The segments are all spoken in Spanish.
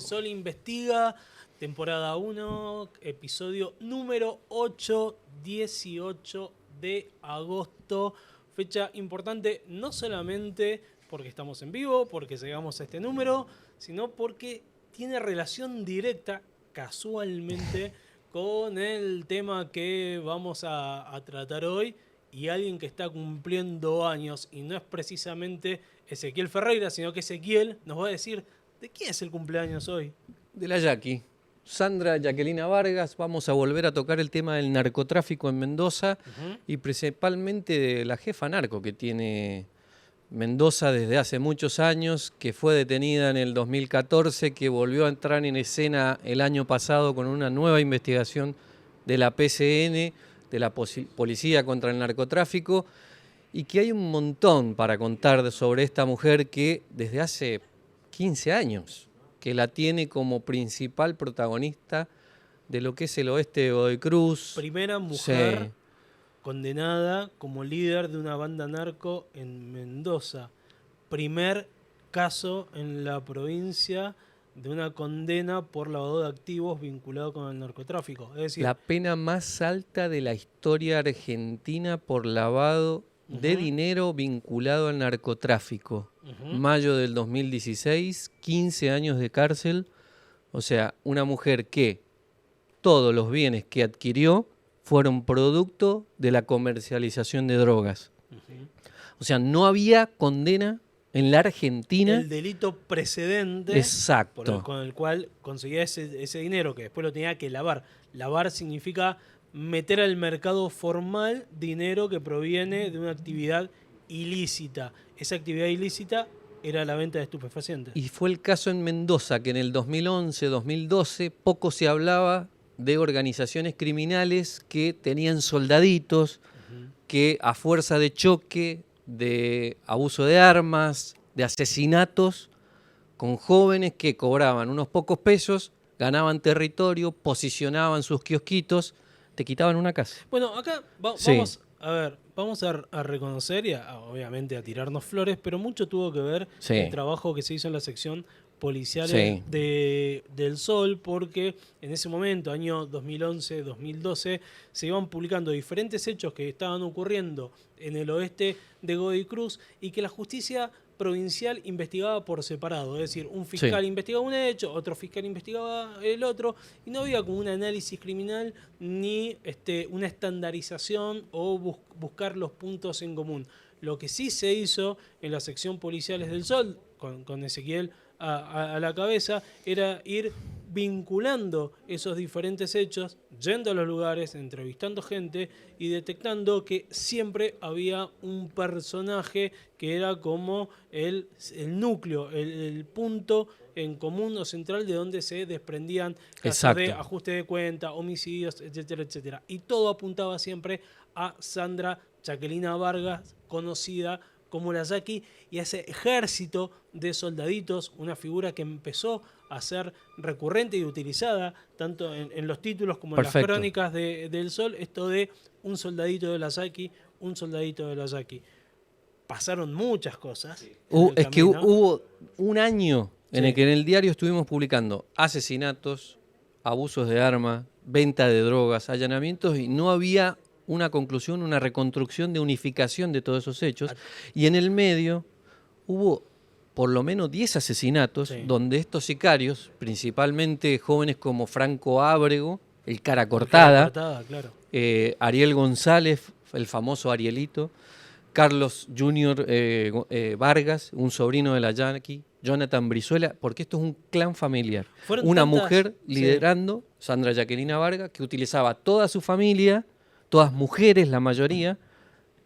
Sol Investiga, temporada 1, episodio número 8, 18 de agosto. Fecha importante no solamente porque estamos en vivo, porque llegamos a este número, sino porque tiene relación directa, casualmente, con el tema que vamos a tratar hoy. Y alguien que está cumpliendo años, y no es precisamente Ezequiel Ferreira, sino que Ezequiel nos va a decir de quién es el cumpleaños hoy. De la Jackie. Sandra Jacquelina Vargas. Vamos a volver a tocar el tema del narcotráfico en Mendoza y principalmente de la jefa narco que tiene Mendoza desde hace muchos años, que fue detenida en el 2014, que volvió a entrar en escena el año pasado con una nueva investigación de la PCN, de la Policía contra el Narcotráfico, y que hay un montón para contar sobre esta mujer que desde hace 15 años que la tiene como principal protagonista de lo que es el oeste de Godoy Cruz. Primera mujer condenada como líder de una banda narco en Mendoza. Primer caso en la provincia de una condena por lavado de activos vinculado con el narcotráfico. Es decir, la pena más alta de la historia argentina por lavado de dinero vinculado al narcotráfico. Mayo del 2016, 15 años de cárcel. O sea, una mujer que todos los bienes que adquirió fueron producto de la comercialización de drogas. O sea, no había condena en la Argentina. El delito precedente. Exacto. Con el cual conseguía ese dinero que después lo tenía que lavar. Lavar significa meter al mercado formal dinero que proviene de una actividad ilícita. Esa actividad ilícita era la venta de estupefacientes. Y fue el caso en Mendoza, que en el 2011, 2012, poco se hablaba de organizaciones criminales que tenían soldaditos, que a fuerza de choque, de abuso de armas, de asesinatos, con jóvenes que cobraban unos pocos pesos, ganaban territorio, posicionaban sus kiosquitos, te quitaban una casa. Bueno, acá vamos a reconocer y obviamente a tirarnos flores, pero mucho tuvo que ver el trabajo que se hizo en la sección policial del Sol, porque en ese momento, año 2011, 2012, se iban publicando diferentes hechos que estaban ocurriendo en el oeste de Godoy Cruz y que la justicia provincial investigaba por separado, es decir, un fiscal investigaba un hecho, otro fiscal investigaba el otro, y no había como un análisis criminal ni una estandarización o buscar los puntos en común. Lo que sí se hizo en la sección policiales del Sol, con Ezequiel a la cabeza, era ir vinculando esos diferentes hechos, yendo a los lugares, entrevistando gente y detectando que siempre había un personaje que era como el núcleo, el punto en común o central de donde se desprendían casos de ajuste de cuenta, homicidios, etcétera, etcétera. Y todo apuntaba siempre a Sandra Jacquelina Vargas, conocida como la Jackie, y ese ejército de soldaditos, una figura que empezó a ser recurrente y utilizada tanto en los títulos como en las crónicas del Sol, esto de un soldadito de la Jackie, un soldadito de la Jackie. Pasaron muchas cosas. Es que hubo un año en el que en el diario estuvimos publicando asesinatos, abusos de armas, venta de drogas, allanamientos, y no había una conclusión, una reconstrucción de unificación de todos esos hechos. Y en el medio hubo por lo menos 10 asesinatos donde estos sicarios, principalmente jóvenes como Franco Ábrego, el cara cortada, Ariel González, el famoso Arielito, Carlos Junior Vargas, un sobrino de la Jackie, Jonathan Brizuela, porque esto es un clan familiar. Una mujer liderando, Sandra Jacquelina Vargas, que utilizaba toda su familia, todas mujeres la mayoría,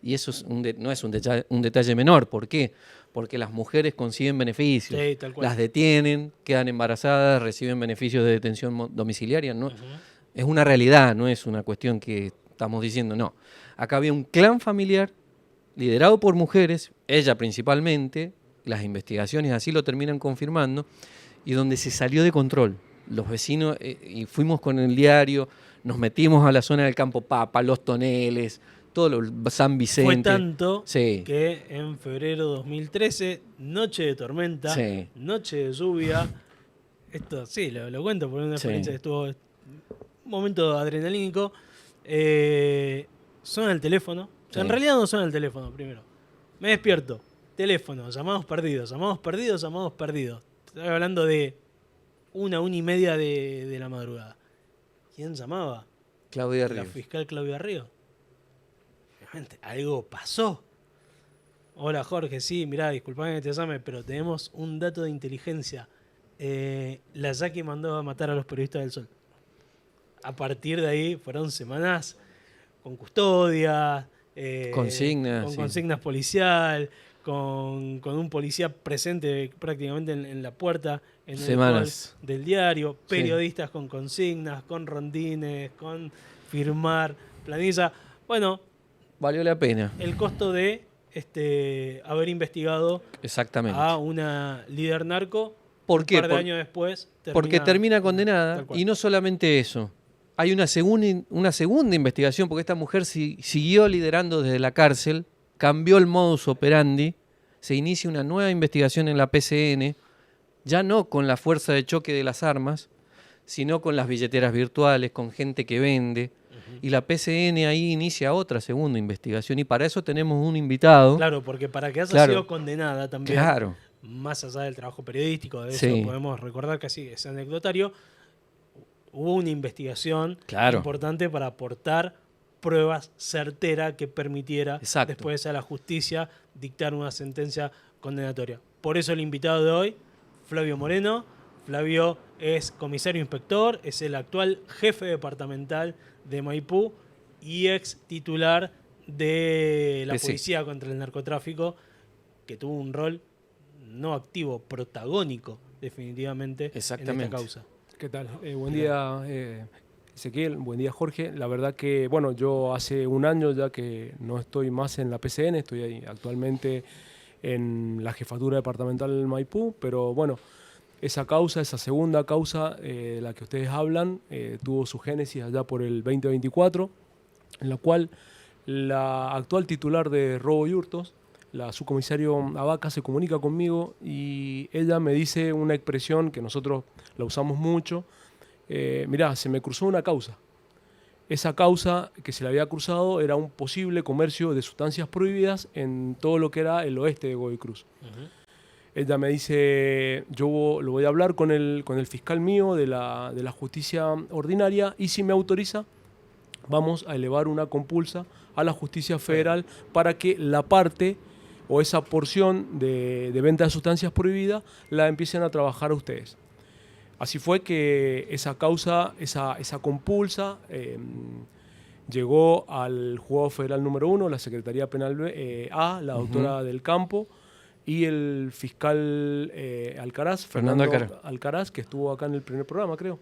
y eso no es un detalle menor. ¿Por qué? Porque las mujeres consiguen beneficios, las detienen, quedan embarazadas, reciben beneficios de detención domiciliaria. ¿No? Es una realidad, no es una cuestión que estamos diciendo, no. Acá había un clan familiar liderado por mujeres, ella principalmente, las investigaciones así lo terminan confirmando, y donde se salió de control. Los vecinos, y fuimos con el diario, nos metimos a la zona del Campo Papa, Los Toneles, todo San Vicente. Fue tanto que en febrero de 2013, noche de tormenta, noche de lluvia, esto sí, lo cuento por una experiencia que estuvo un momento adrenalínico. Suena el teléfono. O sea, en realidad no suena el teléfono primero. Me despierto. Teléfono, llamados perdidos. Estoy hablando de 1:30 de la madrugada. ¿Quién llamaba? Claudia Ríos. La fiscal Claudia Ríos. Obviamente, algo pasó. Hola Jorge, sí, mirá, disculpame que te llame, pero tenemos un dato de inteligencia. La Jackie mandó a matar a los periodistas del Sol. A partir de ahí fueron semanas con custodia, consignas, con consignas policial, con un policía presente prácticamente en la puerta en semanas el del diario, periodistas con consignas, con rondines, con firmar planilla. Bueno, valió la pena el costo de haber investigado a una líder narco. ¿Por qué? Un par de años después porque termina condenada. Y no solamente eso, hay una segunda investigación, porque esta mujer siguió liderando desde la cárcel, cambió el modus operandi, se inicia una nueva investigación en la PCN, ya no con la fuerza de choque de las armas, sino con las billeteras virtuales, con gente que vende. Y la PCN ahí inicia otra segunda investigación, y para eso tenemos un invitado. Claro, porque para que haya sido condenada también, claro, más allá del trabajo periodístico, de eso podemos recordar casi ese anecdotario, hubo una investigación importante para aportar pruebas certeras que permitiera después a la justicia dictar una sentencia condenatoria. Por eso el invitado de hoy, Flavio Moreno. Flavio es comisario inspector, es el actual jefe departamental de Maipú y ex titular de la Policía contra el Narcotráfico, que tuvo un rol no activo, protagónico definitivamente en esta causa. ¿Qué tal? Buen día, Ezequiel, buen día, Jorge. La verdad que, bueno, yo hace un año ya que no estoy más en la PCN, estoy ahí actualmente en la jefatura departamental del Maipú, pero bueno, esa segunda causa de la que ustedes hablan, tuvo su génesis allá por el 2024, en la cual la actual titular de robo y hurtos, la subcomisario Abaca, se comunica conmigo y ella me dice una expresión que nosotros la usamos mucho. Mirá, se me cruzó una causa. Esa causa que se le había cruzado era un posible comercio de sustancias prohibidas en todo lo que era el oeste de Godoy Cruz. Ella me dice, yo lo voy a hablar con el fiscal mío de la justicia ordinaria, y si me autoriza, vamos a elevar una compulsa a la justicia federal para que la parte o esa porción de venta de sustancias prohibidas la empiecen a trabajar a ustedes. Así fue que esa causa, esa compulsa, llegó al juzgado federal número 1, la Secretaría Penal A, la doctora del Campo, y el fiscal Alcaraz, Fernando Alcaraz, que estuvo acá en el primer programa, creo.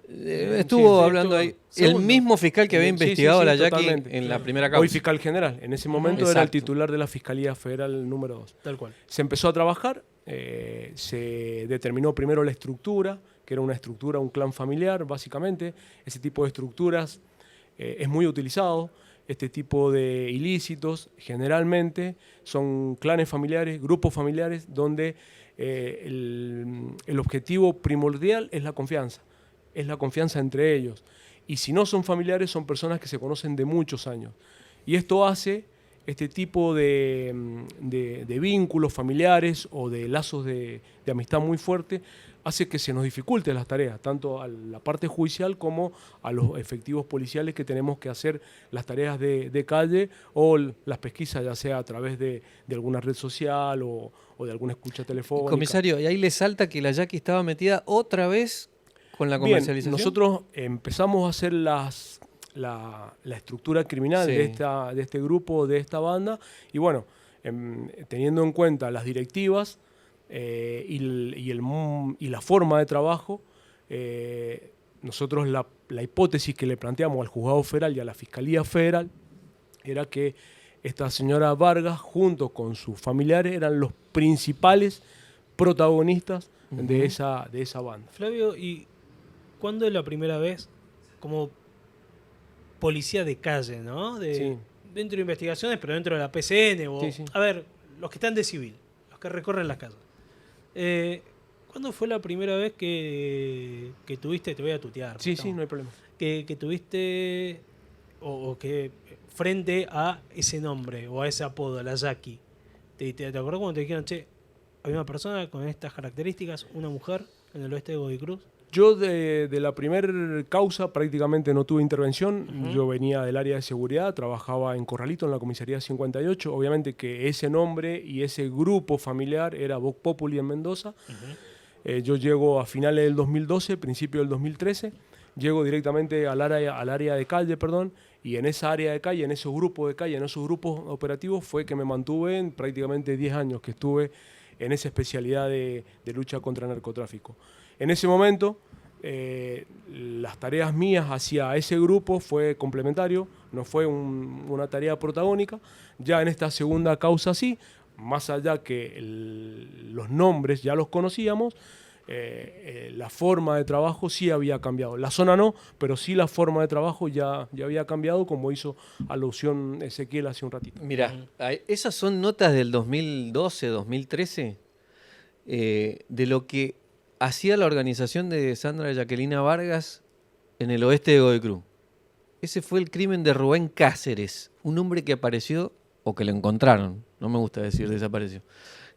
Estuvo hablando ahí. El mismo fiscal que había investigado a la Jackie en la primera causa. Hoy fiscal general. En ese momento era el titular de la Fiscalía Federal número 2. Tal cual. Se empezó a trabajar, se determinó primero la estructura, que era una estructura, un clan familiar, básicamente. Ese tipo de estructuras es muy utilizado. Este tipo de ilícitos generalmente son clanes familiares, grupos familiares, donde el objetivo primordial es la confianza. Es la confianza entre ellos. Y si no son familiares, son personas que se conocen de muchos años. Y esto hace este tipo de vínculos familiares o de lazos de amistad muy fuerte, hace que se nos dificulte las tareas, tanto a la parte judicial como a los efectivos policiales que tenemos que hacer las tareas de calle o las pesquisas, ya sea a través de alguna red social o de alguna escucha telefónica. Comisario, ¿y ahí le salta que la Jackie estaba metida otra vez con la comercialización? Bien, nosotros empezamos a hacer la estructura criminal de este grupo, de esta banda, y bueno, teniendo en cuenta las directivas y la forma de trabajo, nosotros la hipótesis que le planteamos al juzgado federal y a la Fiscalía Federal era que esta señora Vargas, junto con sus familiares, eran los principales protagonistas de esa banda. Flavio, ¿y cuándo es la primera vez como policía de calle, ¿no? Dentro de investigaciones, pero dentro de la PCN, a ver, los que están de civil, los que recorren las calles. ¿Cuándo fue la primera vez que tuviste, te voy a tutear? Sí, no hay problema. Que tuviste, o que frente a ese nombre, o a ese apodo, la Jackie? ¿Te acordás cuando te dijeron, che, hay una persona con estas características, una mujer en el oeste de Godoy Cruz? Yo de la primer causa prácticamente no tuve intervención. Yo venía del área de seguridad, trabajaba en Corralito, en la comisaría 58. Obviamente que ese nombre y ese grupo familiar era Vox Populi en Mendoza. Yo llego a finales del 2012, principio del 2013. Llego directamente al área de calle, y en esa área de calle, en esos grupos de calle, en esos grupos operativos fue que me mantuve en prácticamente 10 años que estuve en esa especialidad de lucha contra el narcotráfico. En ese momento, las tareas mías hacia ese grupo fue complementario, no fue una tarea protagónica. Ya en esta segunda causa sí, más allá que los nombres ya los conocíamos, la forma de trabajo sí había cambiado. La zona no, pero sí la forma de trabajo ya había cambiado, como hizo alusión Ezequiel hace un ratito. Mirá, esas son notas del 2012, 2013, de lo que hacía la organización de Sandra Jacquelina Vargas en el oeste de Godoy Cruz. Ese fue el crimen de Rubén Cáceres, un hombre que apareció, o que lo encontraron, no me gusta decir desapareció,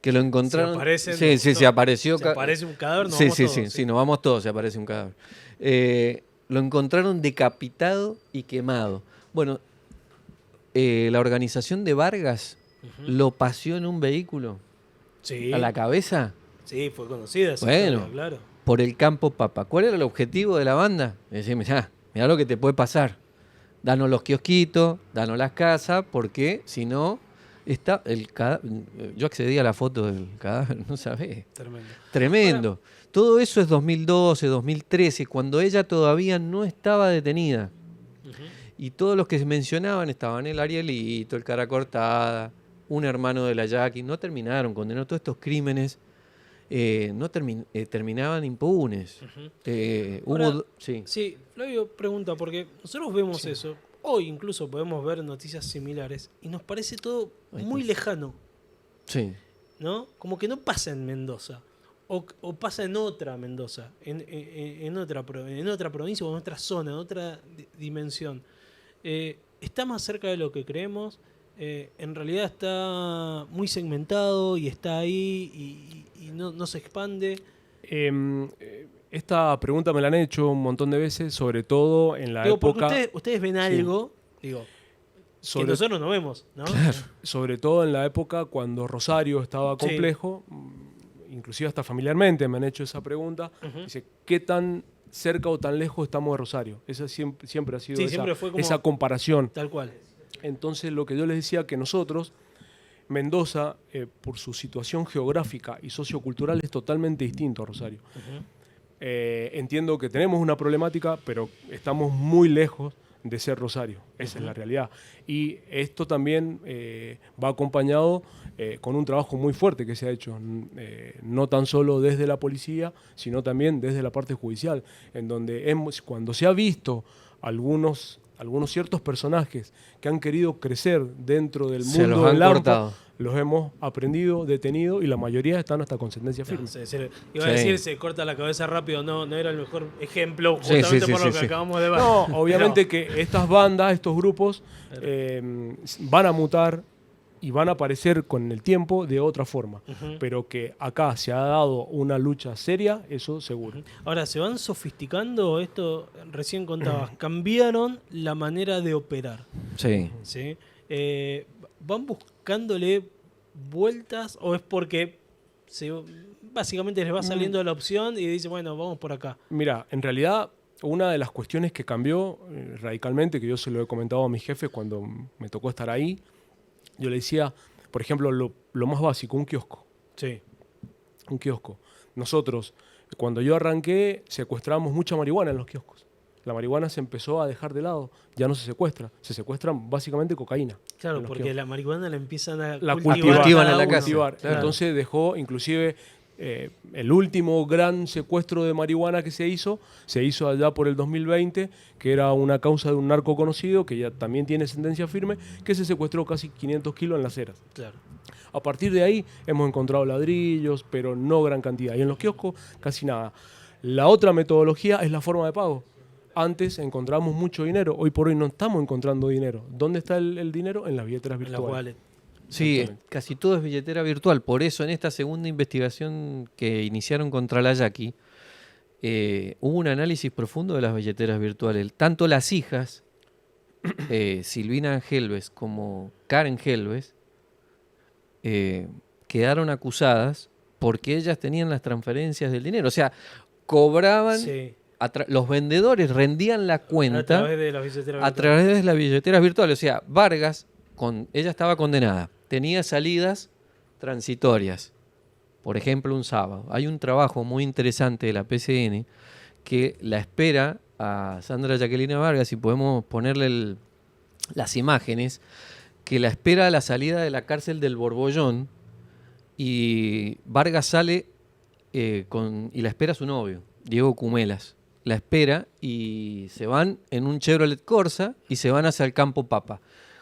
que lo encontraron. Se apareció. Se aparece un cadáver, nos vamos todos. Sí, nos vamos todos, se aparece un cadáver. Lo encontraron decapitado y quemado. Bueno, la organización de Vargas lo paseó en un vehículo a la cabeza. Sí, fue conocida esa historia, claro. Por el campo Papa. ¿Cuál era el objetivo de la banda? Decir, mirá lo que te puede pasar. Danos los kiosquitos, danos las casas, porque si no, está el cadáver. Yo accedí a la foto del cadáver, no sabés. Tremendo. Bueno. Todo eso es 2012, 2013, cuando ella todavía no estaba detenida. Y todos los que se mencionaban estaban el Arielito, el Cara Cortada, un hermano de la Jackie, no terminaron condenados. Todos estos crímenes terminaban impunes. Ahora, sí, Flavio pregunta, porque nosotros vemos eso, hoy incluso podemos ver noticias similares, y nos parece todo muy lejano. Sí. ¿No? Como que no pasa en Mendoza, o pasa en otra Mendoza, en otra provincia, o en otra zona, en otra dimensión. Está más cerca de lo que creemos. En realidad está muy segmentado y está ahí y no se expande. Esta pregunta me la han hecho un montón de veces, sobre todo en la época... Porque ustedes ven algo, que nosotros no vemos, ¿no? Claro. Sobre todo en la época cuando Rosario estaba complejo, inclusive hasta familiarmente me han hecho esa pregunta. Dice, ¿qué tan cerca o tan lejos estamos de Rosario? Esa siempre ha sido esa comparación. Tal cual. Entonces lo que yo les decía, que nosotros, Mendoza, por su situación geográfica y sociocultural, es totalmente distinto a Rosario. Entiendo que tenemos una problemática, pero estamos muy lejos de ser Rosario. Esa es la realidad. Y esto también va acompañado con un trabajo muy fuerte que se ha hecho, no tan solo desde la policía, sino también desde la parte judicial, en donde cuando se ha visto algunos ciertos personajes que han querido crecer dentro del mundo del AMPA, los hemos aprendido, detenido, y la mayoría están hasta con sentencia firme. Iba a decir, se corta la cabeza rápido, no era el mejor ejemplo, justamente por lo que acabamos de ver. No, obviamente que estas bandas, estos grupos, van a mutar y van a aparecer con el tiempo de otra forma. Pero que acá se ha dado una lucha seria, eso seguro. Ahora, ¿se van sofisticando esto? Recién contabas, cambiaron la manera de operar. Sí. ¿Van buscándole vueltas o es porque básicamente les va saliendo la opción y dicen, bueno, vamos por acá? Mira, en realidad, una de las cuestiones que cambió radicalmente, que yo se lo he comentado a mis jefes cuando me tocó estar ahí, yo le decía, por ejemplo, lo más básico, un kiosco. Sí. Un kiosco. Nosotros, cuando yo arranqué, secuestramos mucha marihuana en los kioscos. La marihuana se empezó a dejar de lado, ya no se secuestra. Se secuestran básicamente cocaína. Claro, porque kioscos. La marihuana la empiezan a cultivar en la casa. Claro. Entonces dejó, inclusive, el último gran secuestro de marihuana que se hizo allá por el 2020, que era una causa de un narco conocido, que ya también tiene sentencia firme, que se secuestró casi 500 kilos en Las Heras. Claro. A partir de ahí hemos encontrado ladrillos, pero no gran cantidad. Y en los kioscos casi nada. La otra metodología es la forma de pago. Antes encontramos mucho dinero, hoy por hoy no estamos encontrando dinero. ¿Dónde está el dinero? En las billeteras virtuales. Sí, casi todo es billetera virtual. Por eso en esta segunda investigación que iniciaron contra la Jackie, hubo un análisis profundo de las billeteras virtuales. Tanto las hijas, Silvina Helves como Karen Helves, quedaron acusadas porque ellas tenían las transferencias del dinero. O sea, cobraban, los vendedores rendían la cuenta a través de las billeteras virtuales. O sea, Vargas, ella estaba condenada, tenía salidas transitorias. Por ejemplo, un sábado. Hay un trabajo muy interesante de la PCN que la espera a Sandra Jacquelina Vargas, y podemos ponerle las imágenes, que la espera a la salida de la cárcel del Borbollón, y Vargas sale y la espera su novio, Diego Cumelas. La espera y se van en un Chevrolet Corsa y se van hacia el Campo Papa.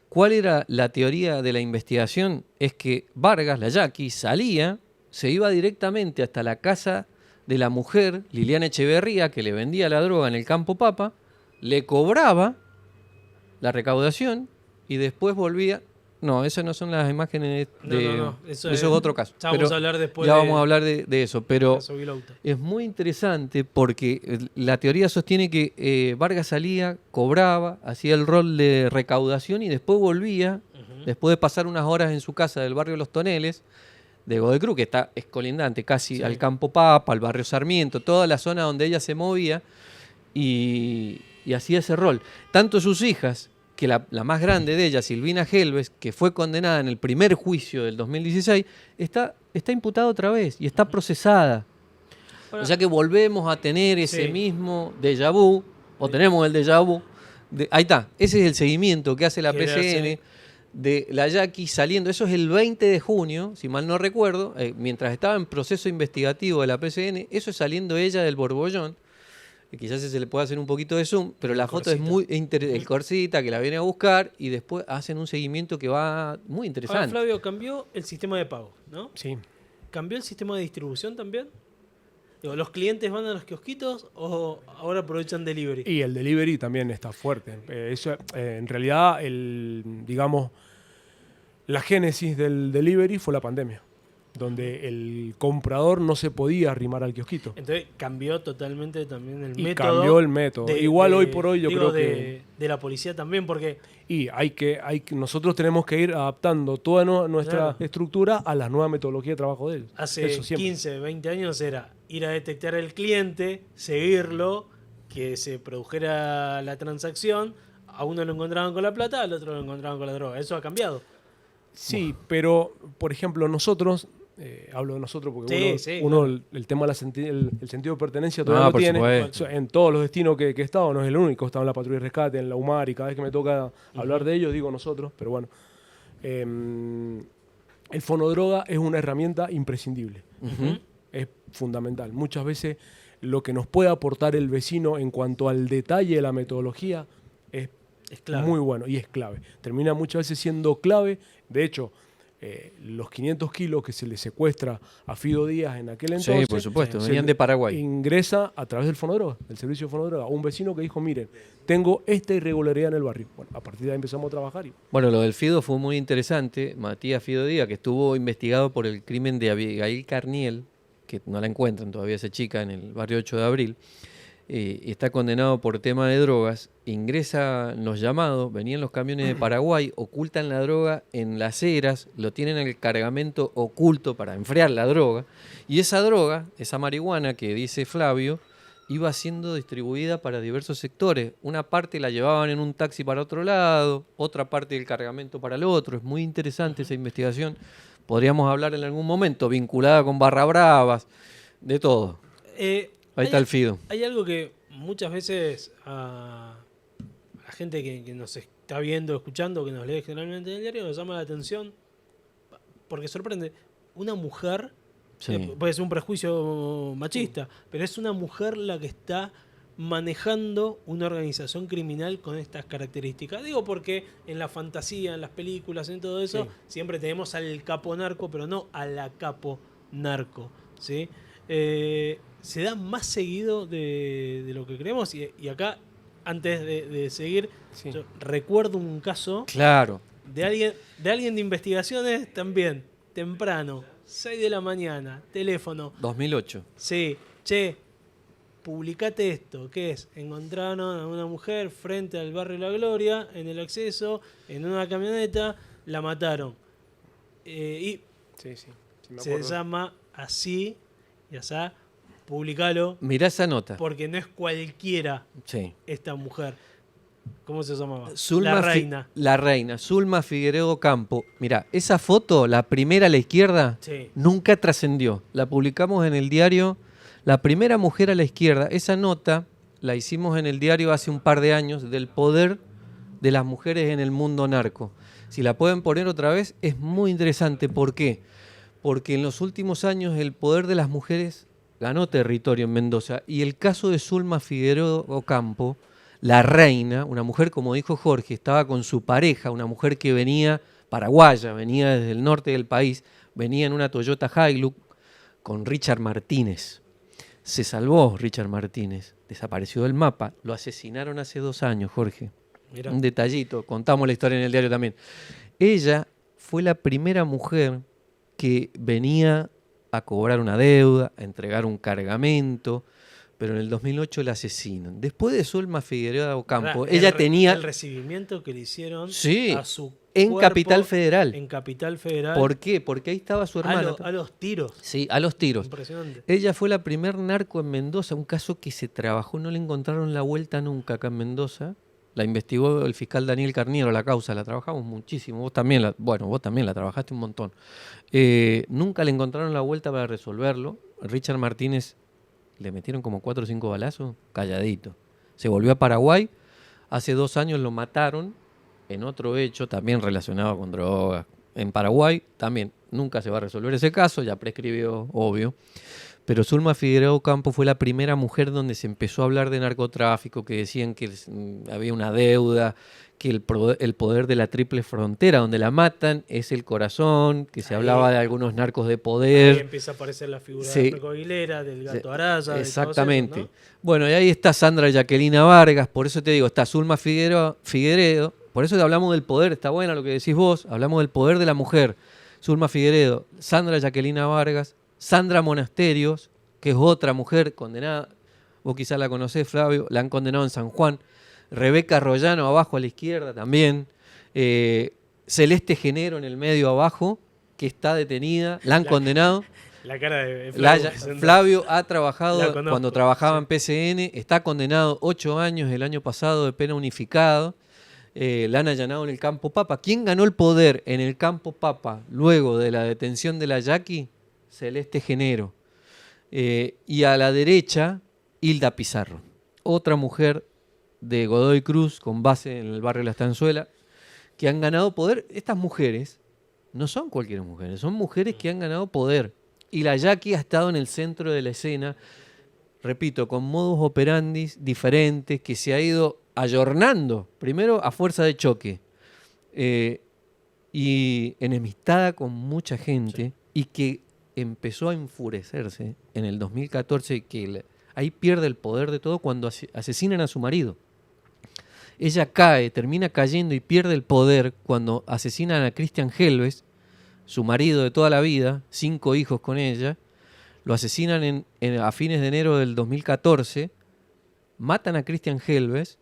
¿Cuál era la teoría de la investigación? Es que Vargas, la Jackie, salía, se iba directamente hasta la casa de la mujer, Liliana Echeverría, que le vendía la droga en el Campo Papa, le cobraba la recaudación y después volvía. No, esas no son las imágenes No. Eso es otro caso. Vamos a hablar después. Ya vamos a hablar de eso, pero es muy interesante porque la teoría sostiene que Vargas salía, cobraba, hacía el rol de recaudación y después volvía, después de pasar unas horas en su casa del barrio Los Toneles, de Godoy Cruz, que es colindante casi al Campo Papa, al barrio Sarmiento, toda la zona donde ella se movía, y hacía ese rol. Tanto sus hijas, que la más grande de ellas, Silvina Helves, que fue condenada en el primer juicio del 2016, está imputada otra vez y está procesada. Bueno, o sea que volvemos a tener ese mismo déjà vu, o tenemos el déjà vu. Ahí está, ese es el seguimiento que hace la PCN de la Jackie saliendo. Eso es el 20 de junio, si mal no recuerdo, mientras estaba en proceso investigativo de la PCN, eso es saliendo ella del Borbollón. Quizás se le puede hacer un poquito de zoom, pero la foto es muy interesante. El Corsita que la viene a buscar y después hacen un seguimiento que va muy interesante. Ahora, Flavio, cambió el sistema de pago, ¿no? Sí. ¿Cambió el sistema de distribución también? Digo, ¿los clientes van a los kiosquitos o ahora aprovechan delivery? Y el delivery también está fuerte. Eso, en realidad, digamos, la génesis del delivery fue la pandemia, donde el comprador no se podía arrimar al kiosquito. Entonces cambió totalmente también el método. Cambió el método. Igual hoy por hoy yo creo que... De la policía también, porque... Y nosotros tenemos que ir adaptando toda nuestra estructura a la nueva metodología de trabajo de ellos. Hace 15, 20 años era ir a detectar al cliente, seguirlo, que se produjera la transacción, a uno lo encontraban con la plata, al otro lo encontraban con la droga. Eso ha cambiado. Sí, pero, por ejemplo, nosotros... hablo de nosotros porque uno el tema el sentido de pertenencia todavía no tiene. En todos los destinos que he estado, no es el único. He estado en la patrulla de rescate, en la UMAR, y cada vez que me toca hablar de ellos digo nosotros, pero bueno. El fonodroga es una herramienta imprescindible. Es fundamental. Muchas veces lo que nos puede aportar el vecino en cuanto al detalle de la metodología es muy bueno y es clave. Termina muchas veces siendo clave. De hecho, los 500 kilos que se le secuestra a Fido Díaz en aquel entonces... Sí, por supuesto, venían de Paraguay. Ingresa a través del fonodroga, del servicio de fonodroga. Un vecino que dijo, miren, tengo esta irregularidad en el barrio. Bueno, a partir de ahí empezamos a trabajar. Bueno, lo del Fido fue muy interesante. Matías Fido Díaz, que estuvo investigado por el crimen de Abigail Carniel, que no la encuentran todavía esa chica en el barrio 8 de abril, está condenado por tema de drogas, ingresa en los llamados, venían los camiones de Paraguay, ocultan la droga en las eras, lo tienen en el cargamento oculto para enfriar la droga, y esa droga, esa marihuana que dice Flavio, iba siendo distribuida para diversos sectores. Una parte la llevaban en un taxi para otro lado, otra parte del cargamento para el otro. Es muy interesante esa investigación. Podríamos hablar en algún momento, vinculada con Barra Bravas, de todo. Ahí está el Fido. Hay algo que muchas veces a la gente que nos está viendo, escuchando, que nos lee generalmente en el diario, nos llama la atención, porque sorprende. Una mujer, puede ser un prejuicio machista, pero es una mujer la que está manejando una organización criminal con estas características. Digo porque en la fantasía, en las películas, en todo eso, siempre tenemos al capo narco, pero no a la capo narco, ¿sí? Se da más seguido de lo que creemos y acá, antes de seguir, yo recuerdo un caso de alguien de investigaciones también, temprano, 6 de la mañana, teléfono. 2008. Sí, publicate esto, ¿qué es? Encontraron a una mujer frente al barrio La Gloria, en el acceso, en una camioneta, la mataron. Y se llama así, y así, publicalo. Mirá esa nota. Porque no es cualquiera esta mujer. ¿Cómo se llamaba? La reina, Zulma Figueredo Campo. Mirá, esa foto, la primera a la izquierda, nunca trascendió. La publicamos en el diario. La primera mujer a la izquierda, esa nota la hicimos en el diario hace un par de años, del poder de las mujeres en el mundo narco. Si la pueden poner otra vez, es muy interesante. ¿Por qué? Porque en los últimos años el poder de las mujeres ganó territorio en Mendoza. Y el caso de Zulma Figueredo Campo, la reina, una mujer, como dijo Jorge, estaba con su pareja, una mujer que venía paraguaya, venía desde el norte del país, venía en una Toyota Hilux con Richard Martínez. Se salvó Richard Martínez, desapareció del mapa, lo asesinaron hace 2 años, Jorge. Mirá. Un detallito, contamos la historia en el diario también. Ella fue la primera mujer que venía a cobrar una deuda, a entregar un cargamento, pero en el 2008 la asesinan. Después de Zulma Figueredo Campo, ella tenía... El recibimiento que le hicieron a su en cuerpo, Capital Federal. En Capital Federal. ¿Por qué? Porque ahí estaba su hermana. A los tiros. Sí, a los tiros. Impresionante. Ella fue la primer narco en Mendoza, un caso que se trabajó, no le encontraron la vuelta nunca acá en Mendoza. La investigó el fiscal Daniel Carniero, la causa, la trabajamos muchísimo. Vos también la trabajaste un montón. Nunca le encontraron la vuelta para resolverlo. Richard Martínez le metieron como 4 o 5 balazos, calladito. Se volvió a Paraguay. Hace 2 años lo mataron en otro hecho, también relacionado con drogas. En Paraguay también nunca se va a resolver ese caso, ya prescribió, obvio. Pero Zulma Figueredo Campo fue la primera mujer donde se empezó a hablar de narcotráfico, que decían que había una deuda, que el poder de la triple frontera, donde la matan, es el corazón, que se hablaba de algunos narcos de poder. Ahí empieza a aparecer la figura de Peco Aguilera, del Gato Araya. Exactamente. Eso, ¿no? Bueno, y ahí está Sandra Jacquelina Vargas, por eso te digo, está Zulma Figueredo, por eso hablamos del poder, está bueno lo que decís vos, hablamos del poder de la mujer. Zulma Figueredo, Sandra Jacquelina Vargas, Sandra Monasterios, que es otra mujer condenada, vos quizás la conocés, Flavio, la han condenado en San Juan. Rebeca Rollano abajo a la izquierda también. Celeste Genero en el medio abajo, que está detenida, la han condenado. La cara de Flavio. Flavio ha trabajado cuando trabajaba en PCN, está condenado 8 años el año pasado de pena unificada. La han allanado en el Campo Papa. ¿Quién ganó el poder en el Campo Papa luego de la detención de la Yaqui? Celeste Genero. Y a la derecha, Hilda Pizarro, otra mujer de Godoy Cruz, con base en el barrio La Estanzuela, que han ganado poder. Estas mujeres no son cualquier mujeres, son mujeres que han ganado poder. Y la Yaqui ha estado en el centro de la escena, repito, con modus operandi diferentes, que se ha ido ayornando, primero a fuerza de choque, y enemistada con mucha gente, y que empezó a enfurecerse en el 2014, que ahí pierde el poder de todo cuando asesinan a su marido. Ella termina cayendo y pierde el poder cuando asesinan a Christian Helves, su marido de toda la vida, 5 hijos con ella. Lo asesinan a fines de enero del 2014, matan a Christian Helves,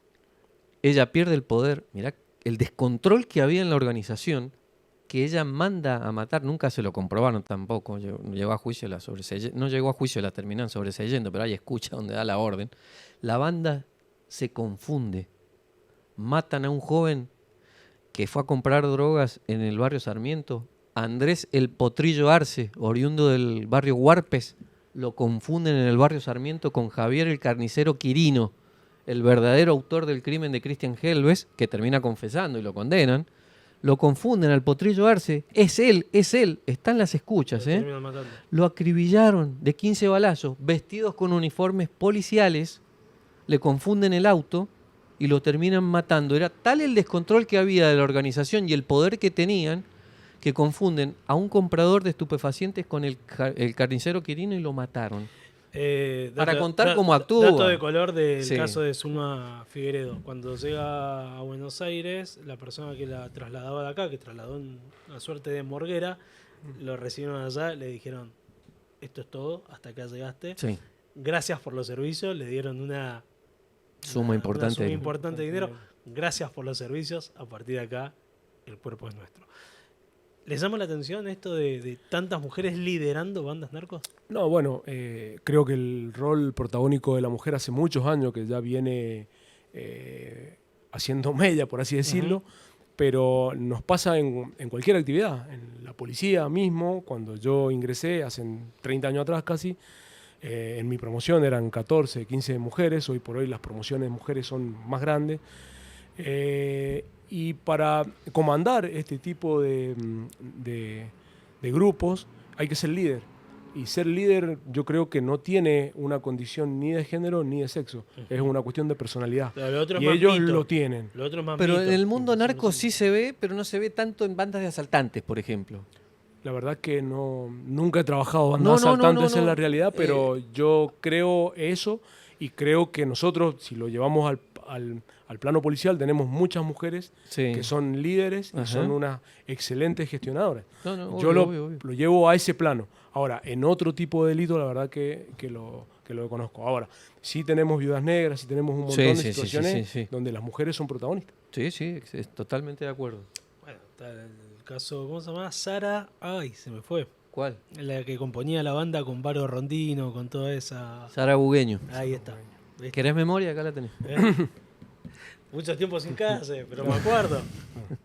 ella pierde el poder. Mirá el descontrol que había en la organización, que ella manda a matar, nunca se lo comprobaron tampoco, no llegó a juicio, la terminan sobreseyendo, pero hay escucha donde da la orden. La banda se confunde, matan a un joven que fue a comprar drogas en el barrio Sarmiento, Andrés El Potrillo Arce, oriundo del barrio Huarpes, lo confunden en el barrio Sarmiento con Javier el Carnicero Quirino, el verdadero autor del crimen de Christian Helves, que termina confesando y lo condenan. Lo confunden al Potrillo Arce, es él, están las escuchas, Lo acribillaron de 15 balazos, vestidos con uniformes policiales, le confunden el auto y lo terminan matando. Era tal el descontrol que había de la organización y el poder que tenían que confunden a un comprador de estupefacientes con el carnicero Quirino y lo mataron. Para contar cómo actúa. Dato de color del caso de Zulma Figueredo. Cuando llega a Buenos Aires, la persona que la trasladaba de acá, que trasladó una suerte de morguera, lo recibieron allá, le dijeron, esto es todo, hasta acá llegaste. Sí. Gracias por los servicios, le dieron una suma importante de dinero. Gracias por los servicios, a partir de acá el cuerpo es nuestro. ¿Les llama la atención esto de tantas mujeres liderando bandas narcos? No, bueno, creo que el rol protagónico de la mujer hace muchos años que ya viene haciendo mella, por así decirlo, pero nos pasa en cualquier actividad. En la policía mismo, cuando yo ingresé, hace 30 años atrás casi, en mi promoción eran 14, 15 mujeres, hoy por hoy las promociones de mujeres son más grandes. Y para comandar este tipo de grupos hay que ser líder. Y ser líder yo creo que no tiene una condición ni de género ni de sexo. Es una cuestión de personalidad. Y ellos lo tienen. Pero en el mundo narco sí se ve, pero no se ve tanto en bandas de asaltantes, por ejemplo. La verdad que nunca he trabajado bandas asaltantes en la realidad, pero yo creo eso y creo que nosotros, si lo llevamos al plano policial, tenemos muchas mujeres que son líderes y son unas excelentes gestionadoras. Yo lo llevo a ese plano. Ahora, en otro tipo de delito, la verdad que lo conozco. Ahora, sí tenemos viudas negras, sí tenemos un montón de situaciones donde las mujeres son protagonistas. Sí, totalmente de acuerdo. Bueno, está el caso, ¿cómo se llama? Sara, se me fue. ¿Cuál? La que componía la banda con Varo Rondino, con toda esa... Sara Bugueño. Ahí está. ¿Viste? ¿Querés memoria? Acá la tenés. Muchos tiempos sin casa, pero me acuerdo.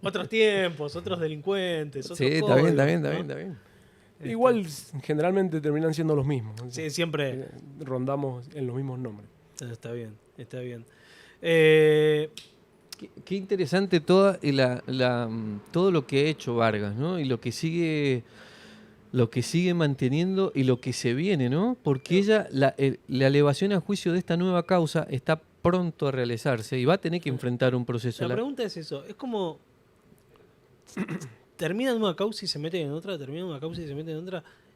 Otros tiempos, otros delincuentes, otros está bien. Igual generalmente terminan siendo los mismos. Sí, siempre. Rondamos en los mismos nombres. Está bien. Qué interesante todo lo que ha hecho Vargas, ¿no? Y lo que sigue manteniendo y lo que se viene, ¿no? Porque la elevación a juicio de esta nueva causa está pronto a realizarse y va a tener que enfrentar un proceso. La pregunta es eso, es como terminan una causa y se meten en otra,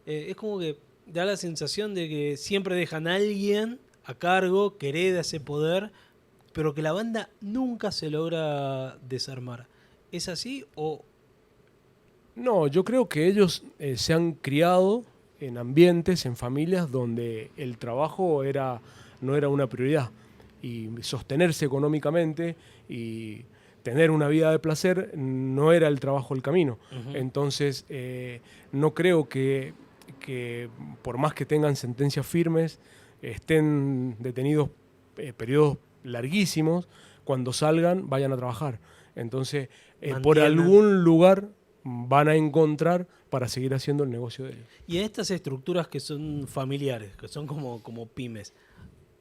es como que da la sensación de que siempre dejan a alguien a cargo que hereda ese poder, pero que la banda nunca se logra desarmar. ¿Es así o...? No, yo creo que ellos se han criado en ambientes, en familias donde el trabajo no era una prioridad. Y sostenerse económicamente y tener una vida de placer no era el trabajo el camino. Entonces, no creo que por más que tengan sentencias firmes, estén detenidos periodos larguísimos, cuando salgan vayan a trabajar. Entonces, por algún lugar van a encontrar para seguir haciendo el negocio de ellos. Y en estas estructuras que son familiares, que son como pymes,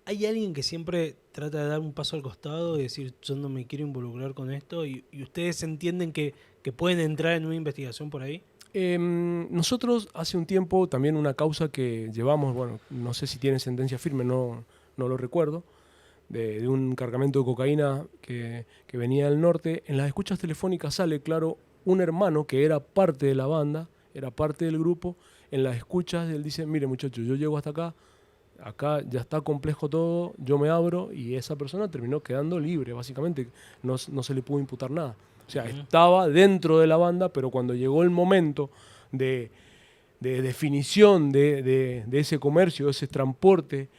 ¿hay alguien que siempre trata de dar un paso al costado y decir, yo no me quiero involucrar con esto? ¿Y ustedes entienden que pueden entrar en una investigación por ahí? Nosotros hace un tiempo, también una causa que llevamos, bueno, no sé si tiene sentencia firme, no lo recuerdo, de un cargamento de cocaína que venía del norte. En las escuchas telefónicas sale, claro, un hermano que era parte de la banda, era parte del grupo. En las escuchas él dice, mire muchachos, yo llego hasta acá ya está complejo todo, yo me abro, y esa persona terminó quedando libre, básicamente, no se le pudo imputar nada. O sea, estaba dentro de la banda, pero cuando llegó el momento de definición de ese comercio, de ese transporte,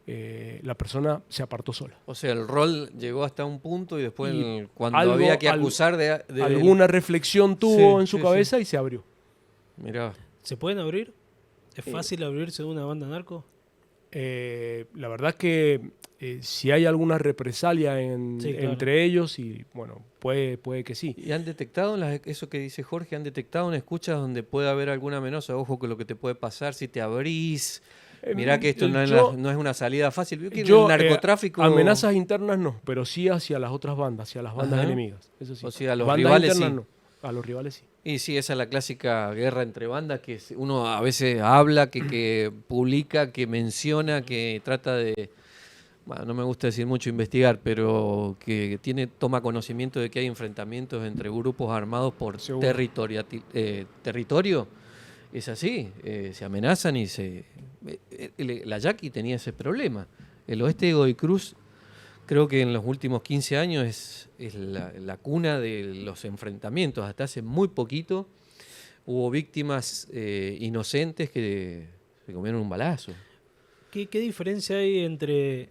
la persona se apartó sola. O sea, el rol llegó hasta un punto y después cuando había que acusar de alguna reflexión tuvo en su cabeza y se abrió. Mirá. ¿Se pueden abrir? ¿Es fácil abrirse de una banda narco? La verdad que si hay alguna represalia entre ellos, y bueno, puede que sí. ¿Y han detectado, eso que dice Jorge, han detectado en escuchas donde puede haber alguna amenaza? Ojo con lo que te puede pasar si te abrís. Mirá que esto no es una salida fácil. El narcotráfico... amenazas internas no, pero sí hacia las otras bandas, hacia las bandas enemigas. Eso sí. O sea, a los rivales sí. No. A los rivales sí. Y sí, esa es la clásica guerra entre bandas que uno a veces habla, que publica, que menciona, que trata de bueno, no me gusta decir mucho investigar, pero que toma conocimiento de que hay enfrentamientos entre grupos armados por territorio, es así, se amenazan y la Yaqui tenía ese problema. El oeste de Godoy Cruz, creo que en los últimos 15 años es la cuna de los enfrentamientos. Hasta hace muy poquito hubo víctimas inocentes que se comieron un balazo. ¿Qué diferencia hay entre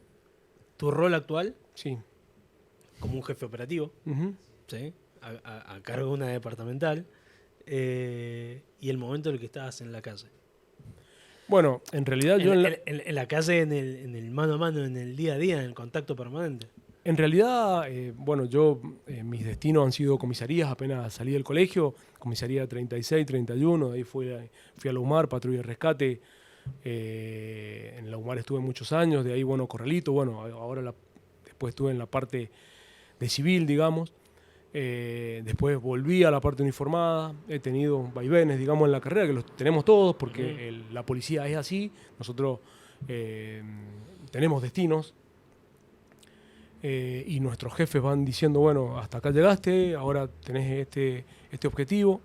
tu rol actual, sí, como un jefe operativo, ¿sí? a cargo de una departamental, y el momento en el que estabas en la calle? Bueno, en realidad yo... En la calle, en el mano a mano, en el día a día, en el contacto permanente. En realidad, bueno, mis destinos han sido comisarías apenas salí del colegio, comisaría 36, 31, de ahí fui a la UMAR, patrulla de rescate. En la UMAR estuve muchos años, de ahí, bueno, Corralito, bueno, ahora después estuve en la parte de civil, digamos. Después volví a la parte uniformada, he tenido vaivenes, digamos, en la carrera, que los tenemos todos, porque la policía es así, nosotros tenemos destinos, y nuestros jefes van diciendo, bueno, hasta acá llegaste, ahora tenés este objetivo.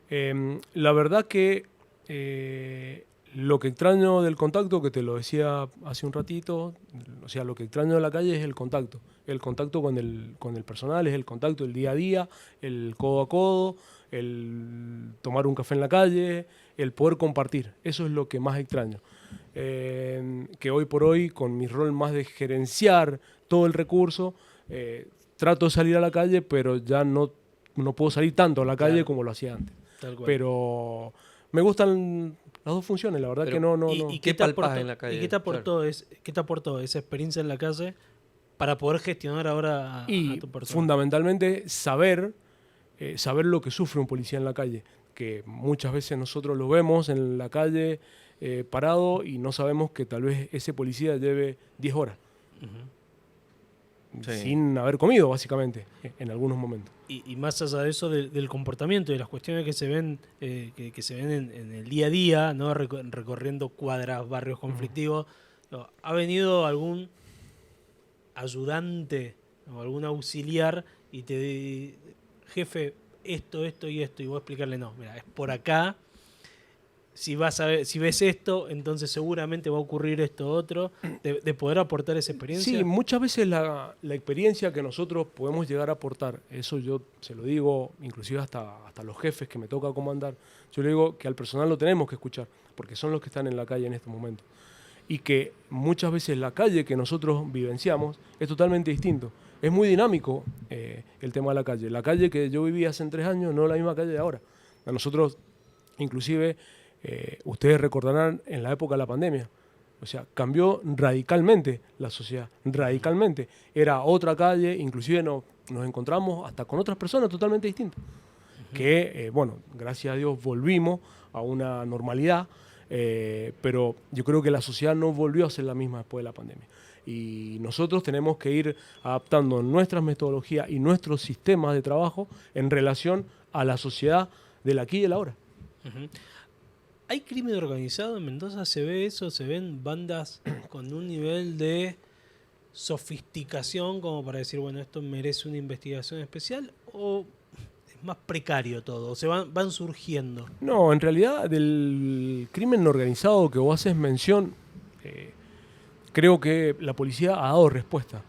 La verdad que lo que extraño del contacto, que te lo decía hace un ratito, o sea, lo que extraño de la calle es el contacto con el personal, es el contacto, el día a día, el codo a codo, el tomar un café en la calle, el poder compartir. Eso es lo que más extraño. Que hoy por hoy, con mi rol más de gerenciar todo el recurso, trato de salir a la calle, pero ya no puedo salir tanto a la calle como lo hacía antes. Pero me gustan las dos funciones, la verdad. Pero, que no. ¿Y qué te aportó en la calle? ¿Y qué te aportó esa experiencia en la calle para poder gestionar ahora a tu persona? Fundamentalmente saber lo que sufre un policía en la calle, que muchas veces nosotros lo vemos en la calle parado y no sabemos que tal vez ese policía lleve 10 horas. Sin haber comido, básicamente, en algunos momentos. Y más allá de eso, del comportamiento y las cuestiones que se ven que se ven en el día a día, ¿no? Recorriendo cuadras, barrios conflictivos, ¿no? ¿Ha venido algún ayudante o algún auxiliar y jefe, esto y esto, y vos explicarle, no, mira, es por acá, si ves esto, entonces seguramente va a ocurrir esto otro, de poder aportar esa experiencia? Sí, muchas veces la experiencia que nosotros podemos llegar a aportar, eso yo se lo digo inclusive hasta los jefes que me toca comandar, yo le digo que al personal lo tenemos que escuchar, porque son los que están en la calle en este momento. Y que muchas veces la calle que nosotros vivenciamos es totalmente distinto. Es muy dinámico el tema de la calle. La calle que yo viví hace 3 años no es la misma calle de ahora. A nosotros, inclusive, ustedes recordarán en la época de la pandemia, o sea, cambió radicalmente la sociedad, radicalmente. Era otra calle, inclusive nos encontramos hasta con otras personas totalmente distintas. Que, bueno, gracias a Dios volvimos a una normalidad, pero yo creo que la sociedad no volvió a ser la misma después de la pandemia. Y nosotros tenemos que ir adaptando nuestras metodologías y nuestros sistemas de trabajo en relación a la sociedad del aquí y el ahora. ¿Hay crimen organizado en Mendoza? ¿Se ve eso? ¿Se ven bandas con un nivel de sofisticación como para decir, bueno, esto merece una investigación especial? ¿O es más precario todo? ¿O se van surgiendo? No, en realidad del crimen organizado que vos haces mención, creo que la policía ha dado respuesta.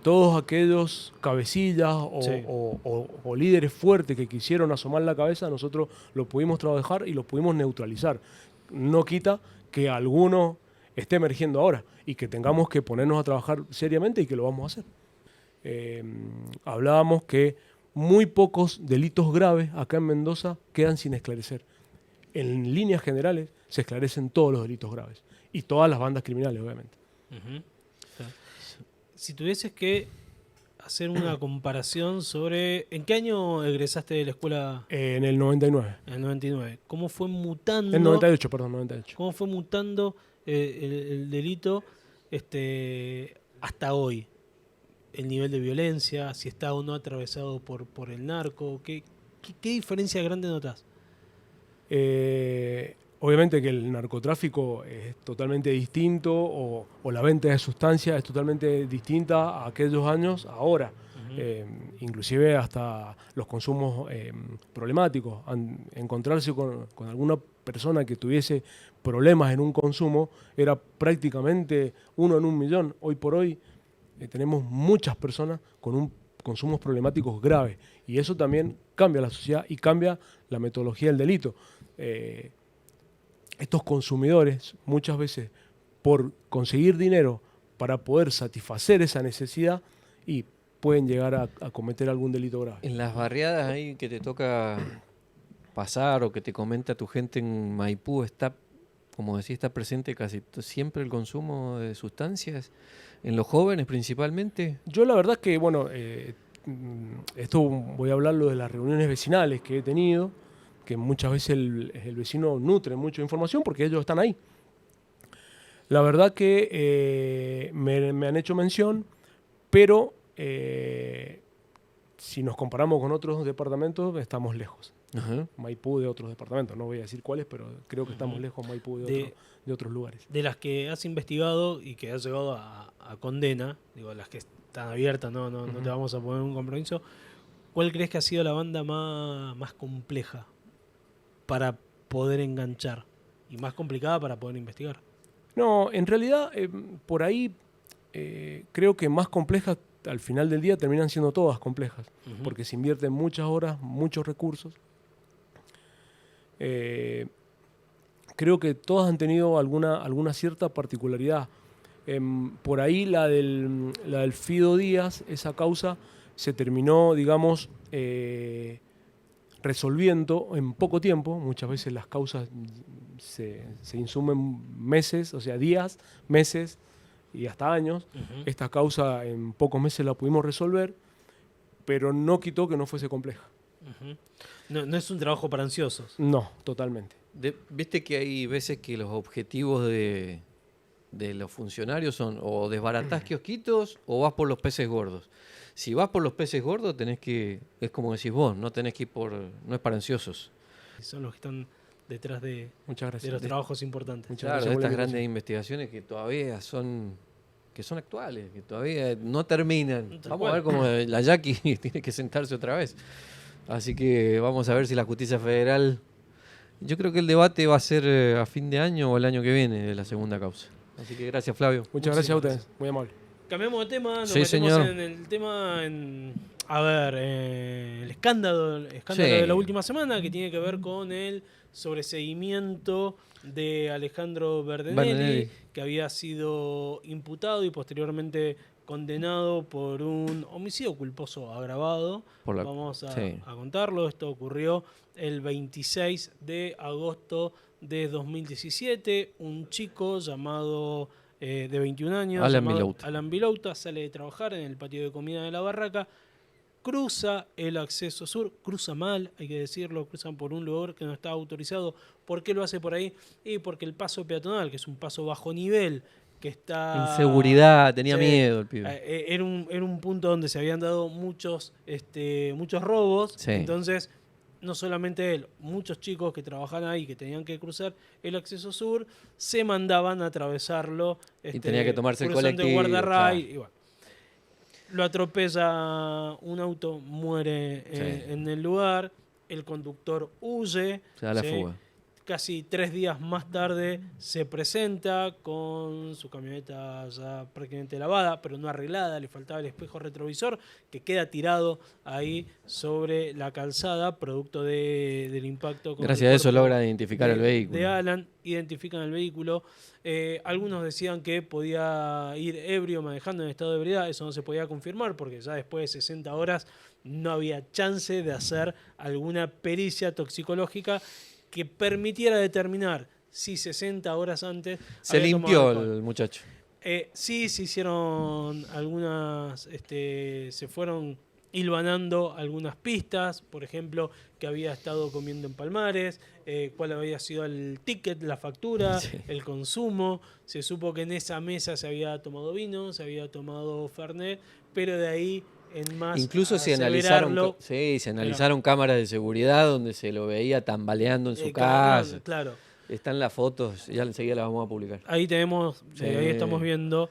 Todos aquellos cabecillas o líderes fuertes que quisieron asomar la cabeza, nosotros los pudimos trabajar y los pudimos neutralizar. No quita que alguno esté emergiendo ahora y que tengamos que ponernos a trabajar seriamente y que lo vamos a hacer. Hablábamos que muy pocos delitos graves acá en Mendoza quedan sin esclarecer. En líneas generales se esclarecen todos los delitos graves y todas las bandas criminales, obviamente. Si tuvieses que hacer una comparación sobre... ¿En qué año egresaste de la escuela? En el 99. En el 99. ¿Cómo fue mutando? En 98, perdón, 98. ¿Cómo fue mutando el delito hasta hoy? El nivel de violencia, si está o no atravesado por el narco. ¿Qué diferencia grande notás? Obviamente que el narcotráfico es totalmente distinto o la venta de sustancias es totalmente distinta a aquellos años ahora. Inclusive hasta los consumos problemáticos. Encontrarse con alguna persona que tuviese problemas en un consumo era prácticamente 1 en 1.000.000. Hoy por hoy tenemos muchas personas con consumos problemáticos graves y eso también cambia la sociedad y cambia la metodología del delito. Estos consumidores muchas veces por conseguir dinero para poder satisfacer esa necesidad y pueden llegar a cometer algún delito grave. En las barriadas ahí que te toca pasar o que te comenta tu gente en Maipú, está, como decís, está presente casi siempre el consumo de sustancias, en los jóvenes principalmente. Yo la verdad que, bueno, esto voy a hablarlo de las reuniones vecinales que he tenido, que muchas veces el vecino nutre mucha información porque ellos están ahí. La verdad que me han hecho mención, pero si nos comparamos con otros departamentos, estamos lejos. Maipú de otros departamentos, no voy a decir cuáles, pero creo que estamos lejos Maipú de otros lugares. De las que has investigado y que has llegado a condena, digo, las que están abiertas, no te vamos a poner un compromiso, ¿cuál crees que ha sido la banda más compleja para poder enganchar y más complicada para poder investigar? No, en realidad por ahí creo que más complejas al final del día terminan siendo todas complejas, porque se invierten muchas horas, muchos recursos. Creo que todas han tenido alguna cierta particularidad. Por ahí la del Fido Díaz, esa causa se terminó, digamos, resolviendo en poco tiempo. Muchas veces las causas se insumen meses, o sea, días, meses y hasta años. Esta causa en pocos meses la pudimos resolver, pero no quitó que no fuese compleja. No es un trabajo para ansiosos. No, totalmente. Viste que hay veces que los objetivos de los funcionarios son o desbaratás kiosquitos o vas por los peces gordos. Si vas por los peces gordos tenés que, es como decís vos, no tenés que ir no es para ansiosos. Son los que están detrás de los trabajos importantes. Claro, de estas grandes investigaciones que todavía son actuales, que todavía no terminan. Vamos a ver cómo la Jackie tiene que sentarse otra vez. Así que vamos a ver si la justicia federal... Yo creo que el debate va a ser a fin de año o el año que viene de la segunda causa. Así que gracias, Flavio. Muchas gracias a ustedes, muy amable. Cambiamos de tema, nos metemos en el tema, el escándalo de la última semana, que tiene que ver con el sobreseguimiento de Alejandro Verdenelli, que había sido imputado y posteriormente condenado por un homicidio culposo agravado. Vamos a contarlo. Esto ocurrió el 26 de agosto de 2017. Un chico llamado de 21 años, Alan Vilouta, sale de trabajar en el patio de comida de la barraca, cruza el acceso sur, cruza mal, hay que decirlo, cruzan por un lugar que no está autorizado. ¿Por qué lo hace por ahí? Y porque el paso peatonal, que es un paso bajo nivel, que está... Inseguridad, tenía miedo el pibe. Era un punto donde se habían dado muchos robos, entonces no solamente él, muchos chicos que trabajaban ahí, que tenían que cruzar el acceso sur, se mandaban a atravesarlo. Y tenía que tomarse el colectivo. Guardarray, y bueno. Lo atropella un auto, muere en el lugar, el conductor huye. Se da la fuga. Casi 3 días más tarde se presenta con su camioneta ya prácticamente lavada, pero no arreglada, le faltaba el espejo retrovisor, que queda tirado ahí sobre la calzada, producto del impacto. Gracias a eso logra identificar el vehículo. De Alan, identifican el vehículo. Algunos decían que podía ir ebrio, manejando en estado de ebriedad. Eso no se podía confirmar porque ya después de 60 horas no había chance de hacer alguna pericia toxicológica que permitiera determinar si 60 horas antes... Se limpió el muchacho. Sí, se hicieron algunas... se fueron hilvanando algunas pistas, por ejemplo, que había estado comiendo en Palmares, cuál había sido el ticket, la factura, el consumo. Se supo que en esa mesa se había tomado vino, se había tomado Fernet, pero de ahí... Incluso se analizaron cámaras de seguridad donde se lo veía tambaleando en su casa. Claro. Están las fotos, ya enseguida las vamos a publicar. Ahí tenemos, ahí estamos viendo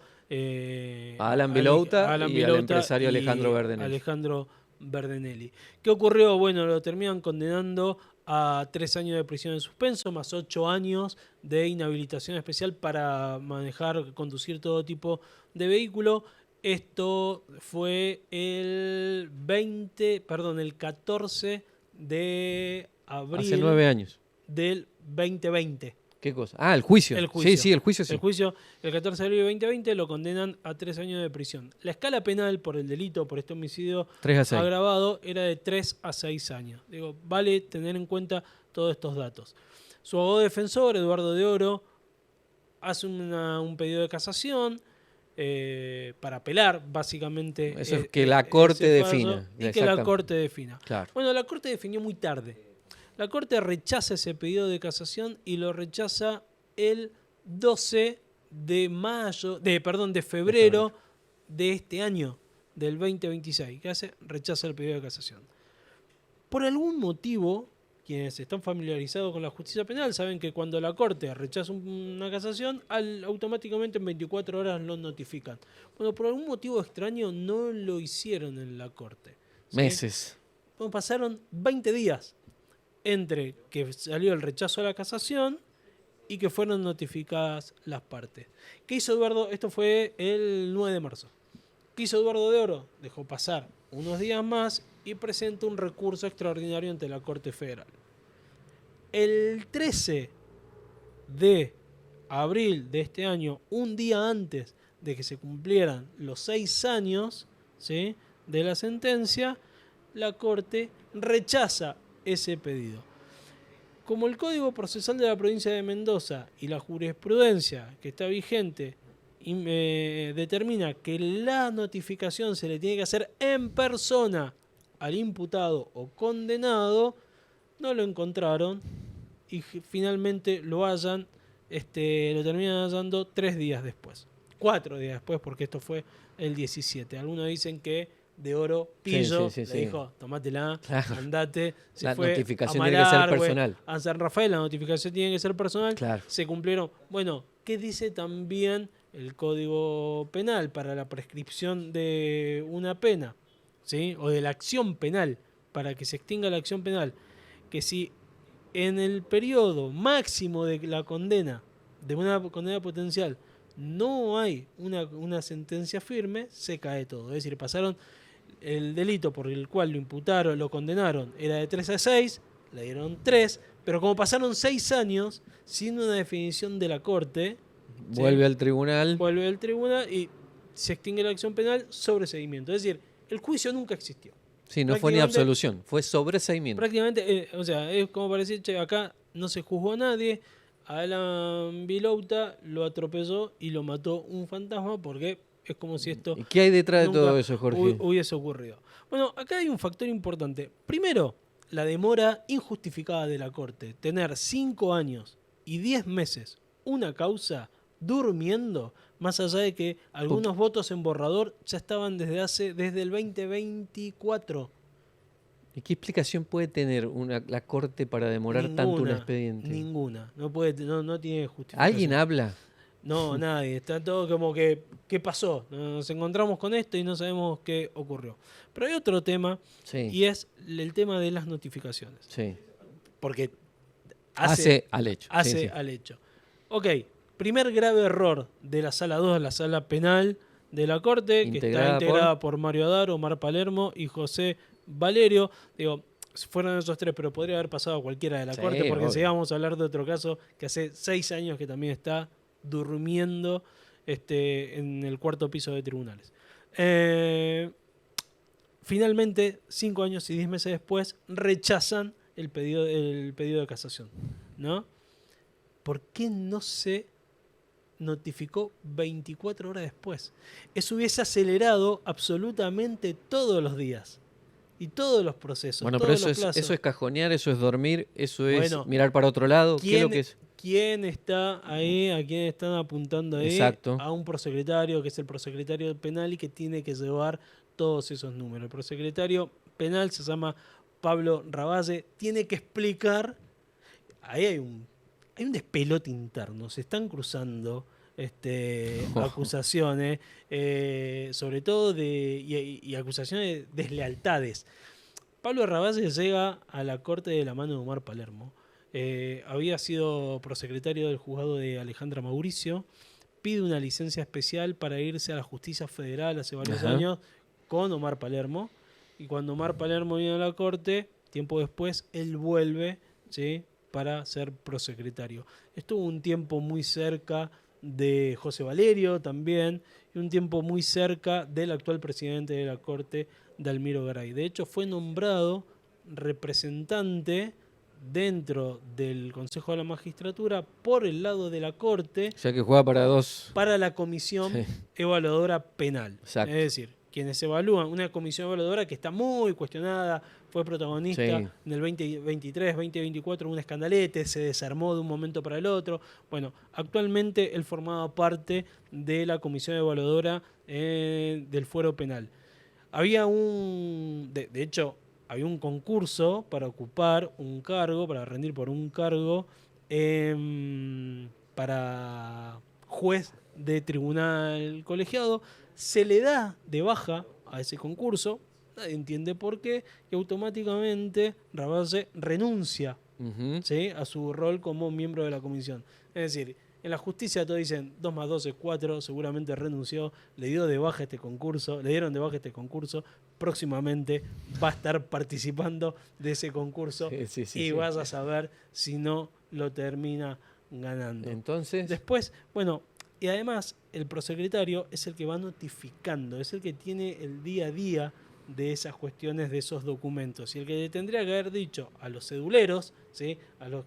a Alan Vilouta y al empresario Alejandro Verdenelli. ¿Qué ocurrió? Bueno, lo terminan condenando a 3 años de prisión en suspenso, más 8 años de inhabilitación especial para conducir todo tipo de vehículo. Esto fue el 14 de abril. Hace 9 años. Del 2020. ¿Qué cosa? Ah, el juicio. Sí, el juicio sí. El juicio, el 14 de abril de 2020 lo condenan a 3 años de prisión. La escala penal por el delito, por este homicidio agravado, era de 3 a 6 años. Digo, vale tener en cuenta todos estos datos. Su abogado defensor, Eduardo de Oro, hace un pedido de casación para apelar, básicamente. Eso es que la Corte defina. Y que la Corte defina. Claro. Bueno, la Corte definió muy tarde. La Corte rechaza ese pedido de casación y lo rechaza el 12 de febrero de este año, del 2026. ¿Qué hace? Rechaza el pedido de casación. Por algún motivo, quienes están familiarizados con la justicia penal saben que cuando la Corte rechaza una casación, automáticamente en 24 horas lo notifican. Bueno, por algún motivo extraño no lo hicieron en la Corte. ¿Sí? Meses. Bueno, pasaron 20 días entre que salió el rechazo a la casación y que fueron notificadas las partes. ¿Qué hizo Eduardo? Esto fue el 9 de marzo. ¿Qué hizo Eduardo de Oro? Dejó pasar unos días más y presentó un recurso extraordinario ante la Corte Federal. El 13 de abril de este año, un día antes de que se cumplieran los 6 años, ¿sí?, de la sentencia, la Corte rechaza ese pedido. Como el Código Procesal de la Provincia de Mendoza y la jurisprudencia que está vigente determina que la notificación se le tiene que hacer en persona al imputado o condenado, no lo encontraron y finalmente lo terminan hallando 3 días después. 4 días después, porque esto fue el 17. Algunos dicen que de Oro Pillo le dijo, tomátela, andate. La notificación tiene que ser personal. A San Rafael la notificación tiene que ser personal. Claro. Se cumplieron. Bueno, ¿qué dice también el Código Penal para la prescripción de una pena? ¿Sí? O de la acción penal, para que se extinga la acción penal. Que si en el periodo máximo de la condena, de una condena potencial, no hay una sentencia firme, se cae todo. Es decir, pasaron el delito por el cual lo imputaron, lo condenaron, era de 3 a 6, le dieron 3, pero como pasaron 6 años sin una definición de la Corte, vuelve al tribunal y se extingue la acción penal, sobreseimiento. Es decir, el juicio nunca existió. Sí, no fue ni absolución, fue sobreseimiento. Prácticamente, es como para decir, che, acá no se juzgó a nadie, a Alan Vilouta lo atropelló y lo mató un fantasma porque es como si esto... ¿Y qué hay detrás de todo eso, Jorge? Hubiese ocurrido. Bueno, acá hay un factor importante. Primero, la demora injustificada de la Corte. Tener 5 años y 10 meses una causa durmiendo, más allá de que algunos votos en borrador ya estaban desde el 2024. ¿Y qué explicación puede tener la Corte para demorar tanto un expediente? Ninguna. No tiene justificación. ¿Alguien habla? No, nadie. Está todo como que, ¿qué pasó? Nos encontramos con esto y no sabemos qué ocurrió. Pero hay otro tema, y es el tema de las notificaciones. Sí. Porque hace al hecho. Al hecho. Ok, primer grave error de la Sala 2, la Sala Penal de la Corte, que está integrada por Mario Adaro, Omar Palermo y José Valerio. Digo, fueron esos 3, pero podría haber pasado a cualquiera de la Corte, porque enseguida vamos a hablar de otro caso que hace 6 años que también está durmiendo en el 4º piso de tribunales. Finalmente, 5 años y 10 meses después, rechazan el pedido de casación, ¿no? ¿Por qué no se notificó 24 horas después? Eso hubiese acelerado absolutamente todos los días y todos los procesos. Bueno, pero eso es cajonear, eso es dormir, eso es mirar para otro lado. ¿Qué es lo que es? ¿Quién está ahí? ¿A quién están apuntando ahí? Exacto. A un prosecretario, que es el prosecretario penal y que tiene que llevar todos esos números. El prosecretario penal se llama Pablo Raballe, tiene que explicar. Ahí hay hay un despelote interno, se están cruzando acusaciones, sobre todo y acusaciones de deslealtades. Pablo Rabase llega a la corte de la mano de Omar Palermo. Había sido prosecretario del juzgado de Alejandra Mauricio, pide una licencia especial para irse a la justicia federal hace varios años con Omar Palermo, y cuando Omar Palermo viene a la corte, tiempo después, él vuelve, ¿sí?, para ser prosecretario. Estuvo un tiempo muy cerca de José Valerio también, y un tiempo muy cerca del actual presidente de la corte, Dalmiro Garay. De hecho, fue nombrado representante dentro del Consejo de la Magistratura por el lado de la Corte. O sea que juega para dos. Para la Comisión Evaluadora Penal. Exacto. Es decir, quienes evalúan, una comisión evaluadora que está muy cuestionada, fue protagonista en el 2023, 2024, un escandalete, se desarmó de un momento para el otro. Bueno, actualmente él formaba parte de la comisión evaluadora del fuero penal. Había de hecho, había un concurso para ocupar un cargo, para rendir por un cargo para juez de tribunal colegiado. Se le da de baja a ese concurso, nadie entiende por qué, y automáticamente Rabase renuncia, ¿sí?, a su rol como miembro de la comisión. Es decir, en la justicia todos dicen 2 más 2 es 4, seguramente renunció, le dieron de baja este concurso, próximamente va a estar participando de ese concurso y vas a saber si no lo termina ganando. Entonces, después, bueno, y además el prosecretario es el que va notificando, es el que tiene el día a día de esas cuestiones, de esos documentos, y el que tendría que haber dicho a los ceduleros, ¿sí?, a los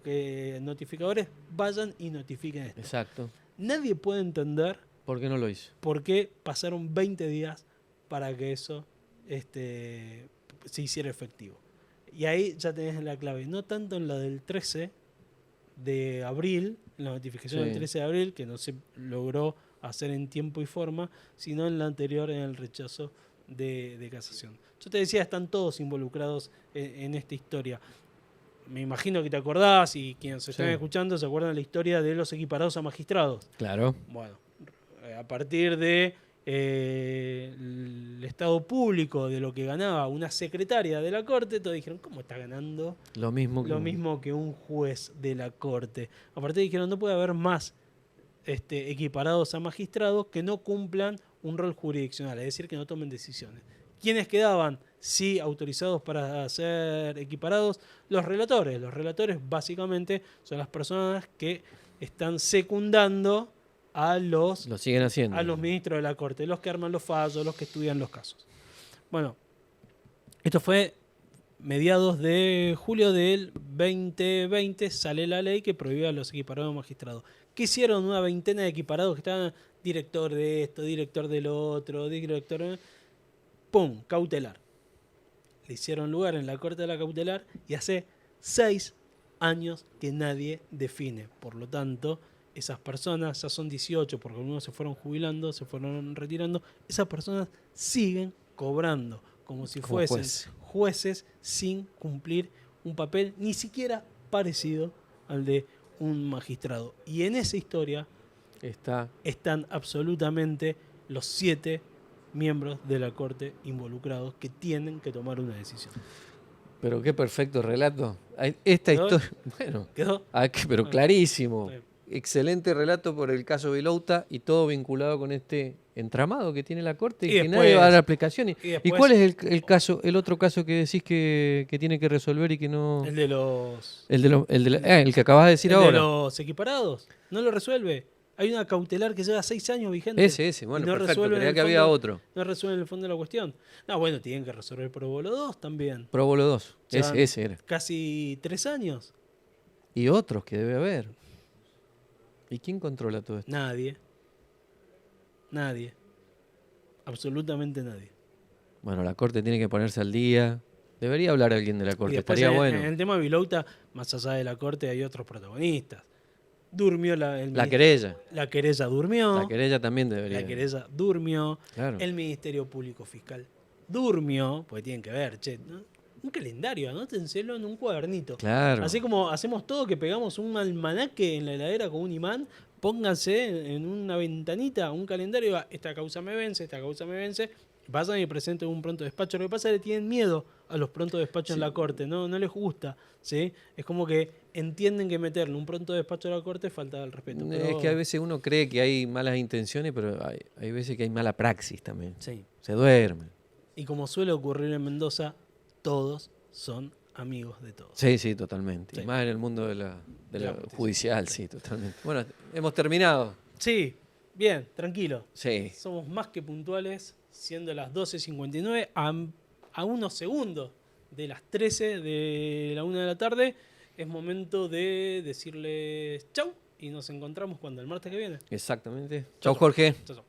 notificadores, vayan y notifiquen esto. Exacto. Nadie puede entender ¿por qué no lo hizo? ¿Por qué pasaron 20 días para que eso se hiciera efectivo? Y ahí ya tenés la clave, no tanto en la del 13 de abril, en la notificación del 13 de abril, que no se logró hacer en tiempo y forma, sino en la anterior, en el rechazo de casación. Yo te decía, están todos involucrados en esta historia. Me imagino que te acordás, y quienes están escuchando se acuerdan de la historia de los equiparados a magistrados. Claro. Bueno, a partir de el estado público de lo que ganaba una secretaria de la Corte, todos dijeron, ¿cómo está ganando lo mismo que un juez de la Corte? A partir dijeron, no puede haber más equiparados a magistrados que no cumplan un rol jurisdiccional, es decir, que no tomen decisiones. ¿Quiénes quedaban, sí, autorizados para ser equiparados? Los relatores. Los relatores básicamente son las personas que están secundando lo siguen haciendo, a los ministros de la Corte, los que arman los fallos, los que estudian los casos. Bueno, esto fue mediados de julio del 2020, sale la ley que prohibía a los equiparados magistrados. ¿Qué hicieron? Una veintena de equiparados que estaban director de esto, director del otro, director... ¡Pum! Cautelar. Le hicieron lugar en la Corte de la Cautelar y hace 6 años que nadie define. Por lo tanto, esas personas, ya son 18 porque algunos se fueron jubilando, se fueron retirando, esas personas siguen cobrando como si fuesen jueces sin cumplir un papel ni siquiera parecido al de un magistrado. Y en esa historia están absolutamente los 7 miembros de la Corte involucrados que tienen que tomar una decisión. Pero qué perfecto relato. Esta historia, bueno, ¿quedó? Pero clarísimo. Excelente relato por el caso Vilouta y todo vinculado con este entramado que tiene la Corte y que nadie va a dar explicaciones. ¿Y cuál es el otro caso que decís que tiene que resolver y que no? El de los... El que acabas de decir ahora. El de los equiparados. No lo resuelve. Hay una cautelar que lleva 6 años vigente. Ese. Bueno, no perfecto. Creía que había otro. No resuelve el fondo de la cuestión. No, bueno, tienen que resolver Probolo 2 también. Probolo 2. Ese era. Casi 3 años. Y otros que debe haber. ¿Y quién controla todo esto? Nadie. Absolutamente nadie. Bueno, la Corte tiene que ponerse al día. Debería hablar alguien de la Corte, estaría bueno. En el tema de Vilouta, más allá de la Corte, hay otros protagonistas. Durmió la querella. La querella durmió. La querella también debería. La querella durmió. Claro. El Ministerio Público Fiscal durmió, porque tienen que ver, ¿no? un calendario, anótenselo en un cuadernito. Claro. Así como hacemos todo, que pegamos un almanaque en la heladera con un imán, pónganse en una ventanita un calendario, esta causa me vence, esta causa me vence, vayan y presenten un pronto despacho. Lo que pasa es que tienen miedo a los pronto despachos en la corte, no les gusta, ¿sí? Es como que entienden que meterle un pronto despacho a la corte es falta del respeto. Pero... Es que a veces uno cree que hay malas intenciones, pero hay veces que hay mala praxis también. Sí. Se duerme. Y como suele ocurrir en Mendoza, todos son amigos de todos. Sí, totalmente. Sí. Y más en el mundo de la judicial, sí, totalmente. Bueno, hemos terminado. Sí, bien, tranquilo. Sí. Somos más que puntuales, siendo las 12:59, a unos segundos de las 13 de la 1 de la tarde. Es momento de decirles chau y nos encontramos cuando el martes que viene. Exactamente. Chau, Jorge. Chau.